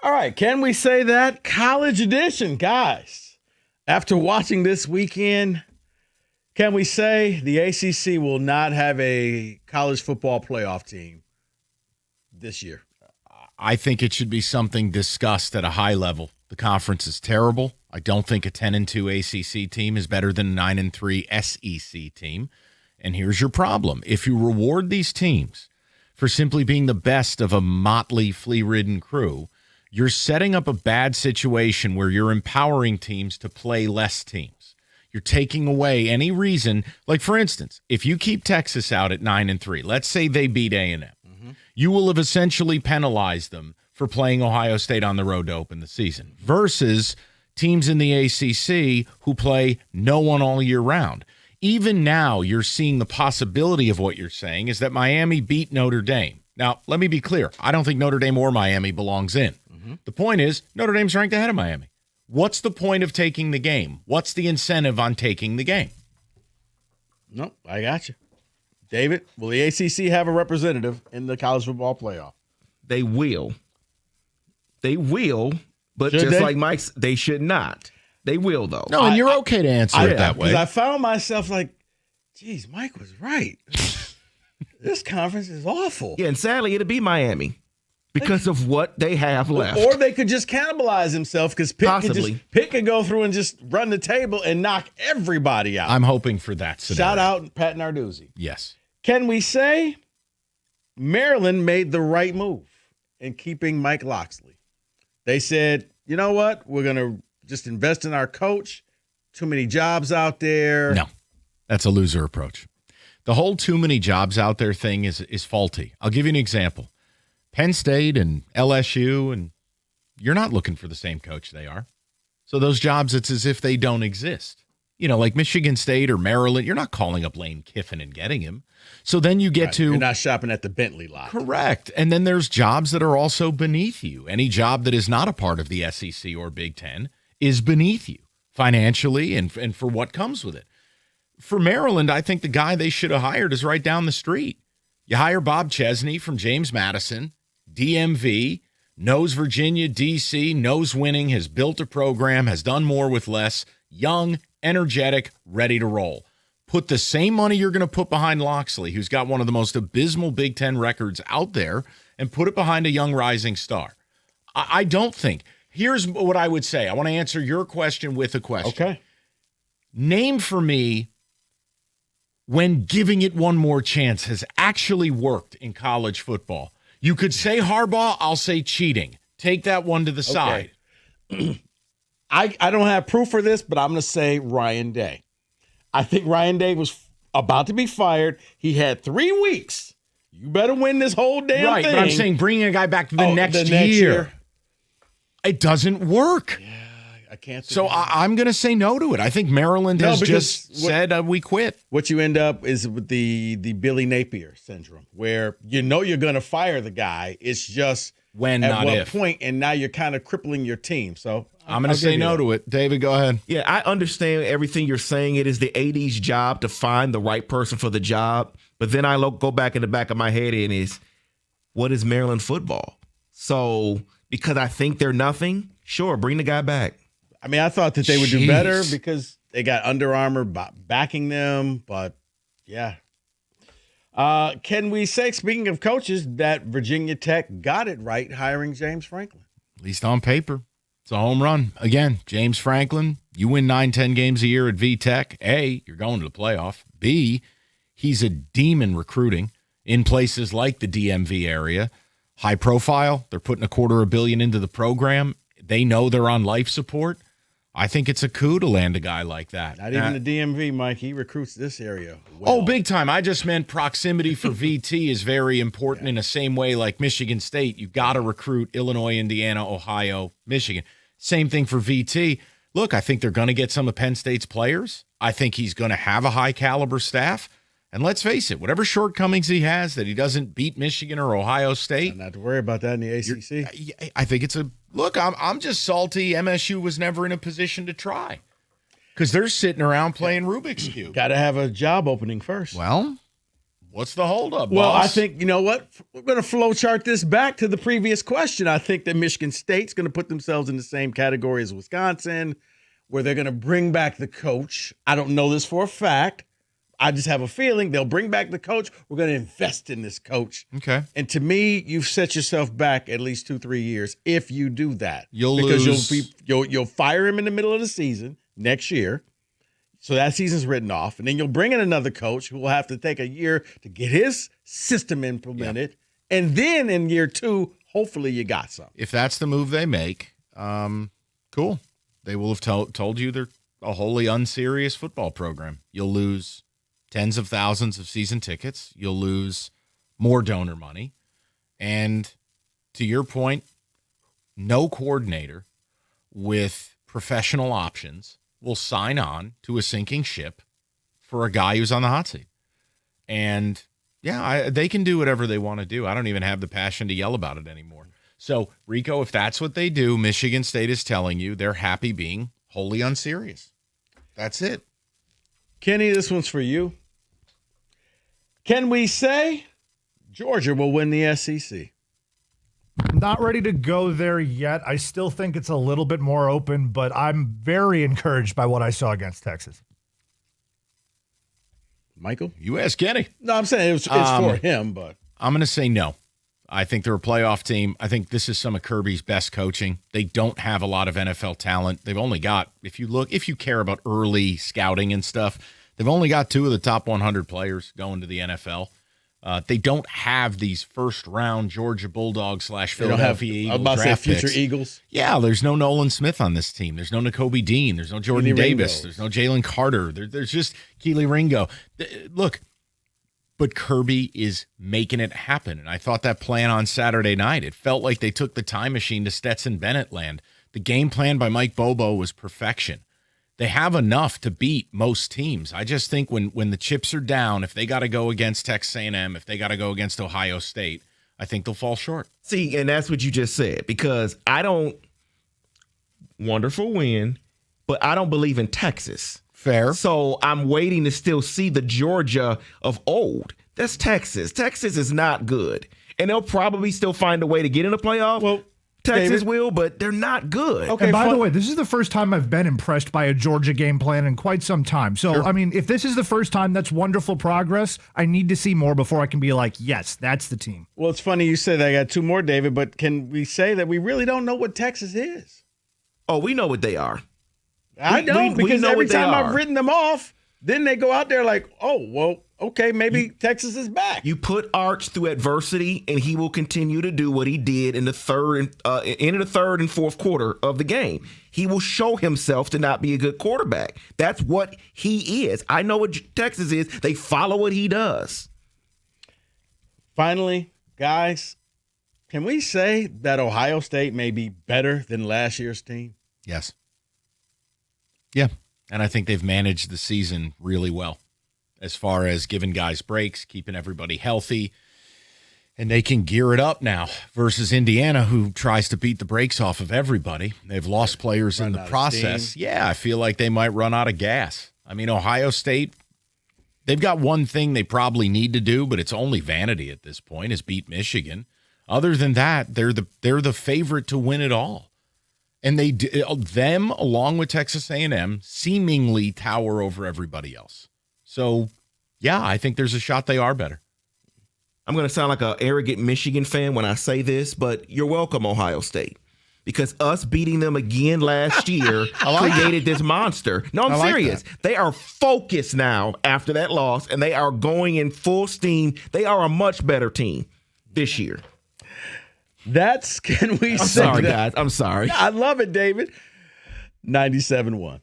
All right, can we say that? College edition, guys. After watching this weekend, can we say the ACC will not have a college football playoff team this year? I think it should be something discussed at a high level. The conference is terrible. I don't think a 10-2 ACC team is better than a 9-3 SEC team. And here's your problem. If you reward these teams for simply being the best of a motley, flea-ridden crew, you're setting up a bad situation where you're empowering teams to play less teams. You're taking away any reason. Like, for instance, if you keep Texas out at 9-3, let's say they beat A&M, you will have essentially penalized them for playing Ohio State on the road to open the season versus teams in the ACC who play no one all year round. Even now, you're seeing the possibility of what you're saying is that Miami beat Notre Dame. Now, let me be clear. I don't think Notre Dame or Miami belongs in. The point is, Notre Dame's ranked ahead of Miami. What's the point of taking the game? What's the incentive on taking the game? No, I got you. David, will the ACC have a representative in the college football playoff? They will. They will, but Should just they? like Mike's, they should not. They will, though. No, and you're okay to answer it that way. Because I found myself like, geez, Mike was right. This conference is awful. Yeah, and sadly, it'll be Miami because of what they have left. Or they could just cannibalize himself because Pitt could go through and just run the table and knock everybody out. I'm hoping for that scenario. Shout out Pat Narduzzi. Yes. Can we say Maryland made the right move in keeping Mike Locksley? They said, you know what? We're going to just invest in our coach. Too many jobs out there. No, that's a loser approach. The whole too many jobs out there thing is faulty. I'll give you an example. Penn State and LSU, and you're not looking for the same coach they are. So those jobs, it's as if they don't exist. You know, like Michigan State or Maryland, you're not calling up Lane Kiffin and getting him. So then you get to... You're not shopping at the Bentley lot. Correct. And then there's jobs that are also beneath you. Any job that is not a part of the SEC or Big Ten is beneath you financially and for what comes with it. For Maryland, I think the guy they should have hired is right down the street. You hire Bob Chesney from James Madison, DMV, knows Virginia, D.C., knows winning, has built a program, has done more with less, young, energetic, ready to roll. Put the same money you're going to put behind Locksley, who's got one of the most abysmal Big Ten records out there, and put it behind a young rising star. I don't think. Here's what I would say. I want to answer your question with a question. Okay. Name for me when giving it one more chance has actually worked in college football. You could say Harbaugh, I'll say cheating. Take that one to the side. I don't have proof for this, but I'm going to say Ryan Day. I think Ryan Day was about to be fired. He had 3 weeks. You better win this whole damn thing. Right, but I'm saying bringing a guy back to the next year. It doesn't work. Yeah, I can't. So I'm going to say no to it. I think Maryland has just said we quit. What you end up is with the Billy Napier syndrome, where you know you're going to fire the guy. It's just when, at not what if. point, and now you're kind of crippling your team. So I'm going to say no to it. David, go ahead. Yeah, I understand everything you're saying. It is the AD's job to find the right person for the job. But then I go back in the back of my head and is, what is Maryland football? So because I think they're nothing, sure, bring the guy back. I mean, I thought that they would do better because they got Under Armour backing them. But, yeah. Can we say, speaking of coaches, that Virginia Tech got it right hiring James Franklin? At least on paper. It's a home run. Again, James Franklin, you win 9-10 games a year at VTech. A, you're going to the playoff. B, he's a demon recruiting in places like the DMV area. High profile. They're putting $250 million into the program. They know they're on life support. I think it's a coup to land a guy like that. Not even the DMV, Mike. He recruits this area well. Oh, big time. I just meant proximity for VT is very important in the same way like Michigan State. You got to recruit Illinois, Indiana, Ohio, Michigan. Same thing for VT. Look, I think they're going to get some of Penn State's players. I think he's going to have a high-caliber staff. And let's face it, whatever shortcomings he has, that he doesn't beat Michigan or Ohio State. Not to worry about that in the ACC. I think it's a look. I'm just salty. MSU was never in a position to try because they're sitting around playing Rubik's Cube. Got to have a job opening first. Well, What's the holdup, Well, boss? I think, you know what? We're going to flowchart this back to the previous question. I think that Michigan State's going to put themselves in the same category as Wisconsin, where they're going to bring back the coach. I don't know this for a fact. I just have a feeling they'll bring back the coach. We're going to invest in this coach. Okay. And to me, you've set yourself back at least 2-3 years if you do that. You'll because lose. You'll fire him in the middle of the season next year. So that season's written off. And then you'll bring in another coach who will have to take a year to get his system implemented. Yeah. And then in year 2, hopefully you got something. If that's the move they make, cool. They will have told you they're a wholly unserious football program. You'll lose tens of thousands of season tickets. You'll lose more donor money. And to your point, no coordinator with professional options will sign on to a sinking ship for a guy who's on the hot seat. And, yeah, they can do whatever they want to do. I don't even have the passion to yell about it anymore. So, Rico, if that's what they do, Michigan State is telling you they're happy being wholly unserious. That's it. Kenny, this one's for you. Can we say Georgia will win the SEC? Not ready to go there yet. I still think it's a little bit more open, but I'm very encouraged by what I saw against Texas. Michael? You ask Getty. No, I'm saying it's for him, but I'm going to say no. I think they're a playoff team. I think this is some of Kirby's best coaching. They don't have a lot of NFL talent. They've only got, if you care about early scouting and stuff, they've only got 2 of the top 100 players going to the NFL. They don't have these first-round Georgia Bulldogs / Philadelphia Eagles draft future picks. Eagles. Yeah, there's no Nolan Smith on this team. There's no Nakobe Dean. There's no Jordan Davis. There's no Jalen Carter. There's just Keely Ringo. Look, but Kirby is making it happen. And I thought that plan on Saturday night, it felt like they took the time machine to Stetson Bennett land. The game plan by Mike Bobo was perfection. They have enough to beat most teams. I just think when the chips are down, if they got to go against Texas A&M, if they got to go against Ohio State, I think they'll fall short. See, and that's what you just said, because I don't – wonderful win, but I don't believe in Texas. Fair. So I'm waiting to still see the Georgia of old. That's Texas. Texas is not good. And they'll probably still find a way to get in the playoff. Well, Texas will, but they're not good. Okay. And by the way, this is the first time I've been impressed by a Georgia game plan in quite some time. So, sure. I mean, if this is the first time, that's wonderful progress. I need to see more before I can be like, yes, that's the team. Well, it's funny you said that. I got 2 more, David, but can we say that we really don't know what Texas is? Oh, we know what they are. I don't, because every time I've written them off, then they go out there like, oh, well, okay, maybe Texas is back. You put Arch through adversity, and he will continue to do what he did in the third and fourth quarter of the game. He will show himself to not be a good quarterback. That's what he is. I know what Texas is. They follow what he does. Finally, guys, can we say that Ohio State may be better than last year's team? Yes. Yeah, and I think they've managed the season really well as far as giving guys breaks, keeping everybody healthy, and they can gear it up now versus Indiana, who tries to beat the brakes off of everybody. They've lost players in the process. Yeah, I feel like they might run out of gas. I mean, Ohio State, they've got one thing they probably need to do, but it's only vanity at this point, is beat Michigan. Other than that, they're the favorite to win it all. And them, along with Texas A&M, seemingly tower over everybody else. So, yeah, I think there's a shot they are better. I'm going to sound like an arrogant Michigan fan when I say this, but you're welcome, Ohio State. Because us beating them again last year created this monster. No, I'm serious. They are focused now after that loss, and they are going in full steam. They are a much better team this year. Can we say sorry, that? guys. I'm sorry. I love it, David. 97-1.